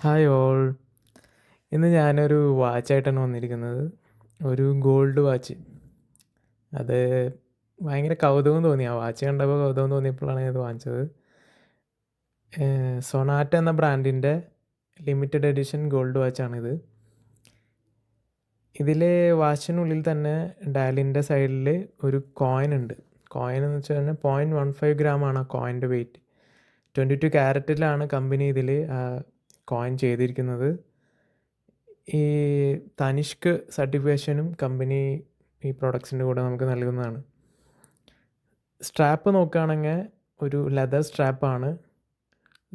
Hi all. ഇന്ന് ഞാനൊരു വാച്ചായിട്ടാണ് വന്നിരിക്കുന്നത്. ഒരു ഗോൾഡ് വാച്ച്. അത് ഭയങ്കര കൗതുകം തോന്നി. ആ വാച്ച് കണ്ടപ്പോൾ കൗതുകം തോന്നിയപ്പോഴാണ് ഇത് വാങ്ങിച്ചത്. സൊനാറ്റ എന്ന ബ്രാൻഡിൻ്റെ ലിമിറ്റഡ് എഡിഷൻ ഗോൾഡ് വാച്ചാണിത്. ഇതിൽ വാച്ചിനുള്ളിൽ തന്നെ ഡയലിൻ്റെ സൈഡിൽ ഒരു കോയിൻ ഉണ്ട്. കോയിൻ എന്ന് വെച്ച് കഴിഞ്ഞാൽ 0.15 ഗ്രാമാണ് ആ കോയിൻ്റെ വെയിറ്റ്. 22 ക്യാരറ്റിലാണ് കമ്പനി ഇതിൽ കോയിൻ ചെയ്തിരിക്കുന്നത്. ഈ തനിഷ്ക് സർട്ടിഫിക്കേഷനും കമ്പനി ഈ പ്രൊഡക്ട്സിൻ്റെ കൂടെ നമുക്ക് നൽകുന്നതാണ്. സ്ട്രാപ്പ് നോക്കുകയാണെങ്കിൽ ഒരു ലെതർ സ്ട്രാപ്പാണ്.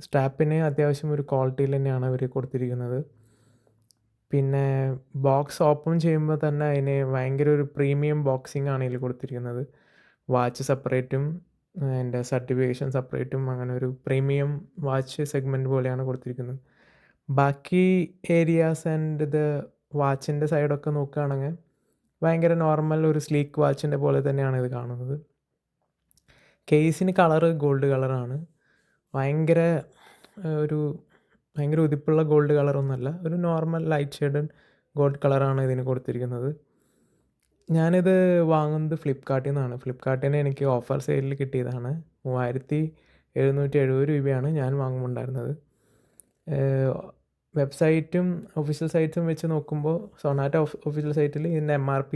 സ്ട്രാപ്പിന് അത്യാവശ്യം ഒരു ക്വാളിറ്റിയിൽ തന്നെയാണ് അവർ കൊടുത്തിരിക്കുന്നത്. പിന്നെ ബോക്സ് ഓപ്പൺ ചെയ്യുമ്പോൾ തന്നെ അതിന് ഭയങ്കര ഒരു പ്രീമിയം ബോക്സിംഗ് ആണ് ഇതിൽ കൊടുത്തിരിക്കുന്നത്. വാച്ച് സെപ്പറേറ്റും അതിൻ്റെ സർട്ടിഫിക്കേഷൻ സെപ്പറേറ്റും, അങ്ങനെ ഒരു പ്രീമിയം വാച്ച് സെഗ്മെൻറ്റ് പോലെയാണ് കൊടുത്തിരിക്കുന്നത്. ബാക്കി ഏരിയാസ് ആൻഡ് ഇത് വാച്ചിൻ്റെ സൈഡൊക്കെ നോക്കുകയാണെങ്കിൽ ഭയങ്കര നോർമൽ ഒരു സ്ലീക്ക് വാച്ചിൻ്റെ പോലെ തന്നെയാണ് ഇത് കാണുന്നത്. കേസിന് കളറ് ഗോൾഡ് കളറാണ്. ഭയങ്കര ഒരു ഭയങ്കര ഉതിപ്പുള്ള ഗോൾഡ് കളറൊന്നുമല്ല, ഒരു നോർമൽ ലൈറ്റ് ഷെയ്ഡഡ് ഗോൾഡ് കളറാണ് ഇതിന് കൊടുത്തിരിക്കുന്നത്. ഞാനിത് വാങ്ങുന്നത് ഫ്ലിപ്കാർട്ടിൽ നിന്നാണ്. ഫ്ലിപ്കാർട്ടിൽ നിന്ന് എനിക്ക് ഓഫർ സെയിലിൽ കിട്ടിയതാണ്. 3770 രൂപയാണ് ഞാൻ വാങ്ങുമ്പോൾ ഉണ്ടായിരുന്നത്. വെബ്സൈറ്റും ഒഫീഷ്യൽ സൈറ്റ്സും വെച്ച് നോക്കുമ്പോൾ സൊനാറ്റ ഒഫീഷ്യൽ സൈറ്റിൽ ഇതിൻ്റെ MRP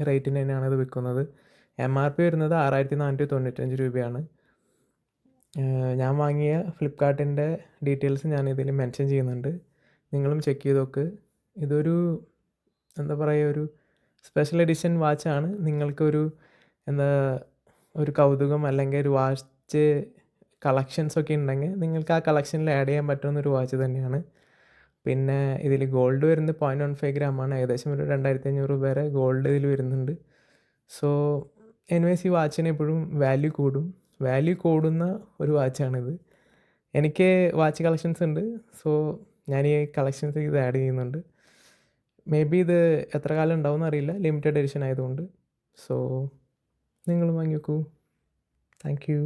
റേറ്റിന് തന്നെയാണ് ഇത് വിൽക്കുന്നത്. MRP വരുന്നത് 6495 രൂപയാണ്. ഞാൻ വാങ്ങിയ ഫ്ലിപ്കാർട്ടിൻ്റെ ഡീറ്റെയിൽസ് ഞാൻ ഇതിൽ മെൻഷൻ ചെയ്യുന്നുണ്ട്. നിങ്ങളും ചെക്ക് ചെയ്ത് നോക്ക്. ഇതൊരു എന്താ പറയുക, ഒരു സ്പെഷ്യൽ എഡിഷൻ വാച്ചാണ്. നിങ്ങൾക്കൊരു എന്താ ഒരു കൗതുകം അല്ലെങ്കിൽ ഒരു വാച്ച് കളക്ഷൻസൊക്കെ ഉണ്ടെങ്കിൽ നിങ്ങൾക്ക് ആ കളക്ഷനിൽ ആഡ് ചെയ്യാൻ പറ്റുന്നൊരു വാച്ച് തന്നെയാണ്. പിന്നെ ഇതിൽ ഗോൾഡ് വരുന്നത് 0.15 ഗ്രാമാണ്. ഏകദേശം ഒരു 2500 വരെ ഗോൾഡ് ഇതിൽ വരുന്നുണ്ട്. സോ എനിവേസ് ഈ വാച്ചിന് എപ്പോഴും വാല്യൂ കൂടുന്ന ഒരു വാച്ചാണിത്. എനിക്ക് വാച്ച് കളക്ഷൻസ് ഉണ്ട്. സോ ഞാൻ ഈ കളക്ഷൻസ് ഇത് ആഡ് ചെയ്യുന്നുണ്ട്. മേ ബി ഇത് എത്ര കാലം ഉണ്ടാവും എന്നറിയില്ല, ലിമിറ്റഡ് എഡിഷൻ ആയതുകൊണ്ട്. സോ നിങ്ങൾ വാങ്ങി നോക്കൂ. Thank you.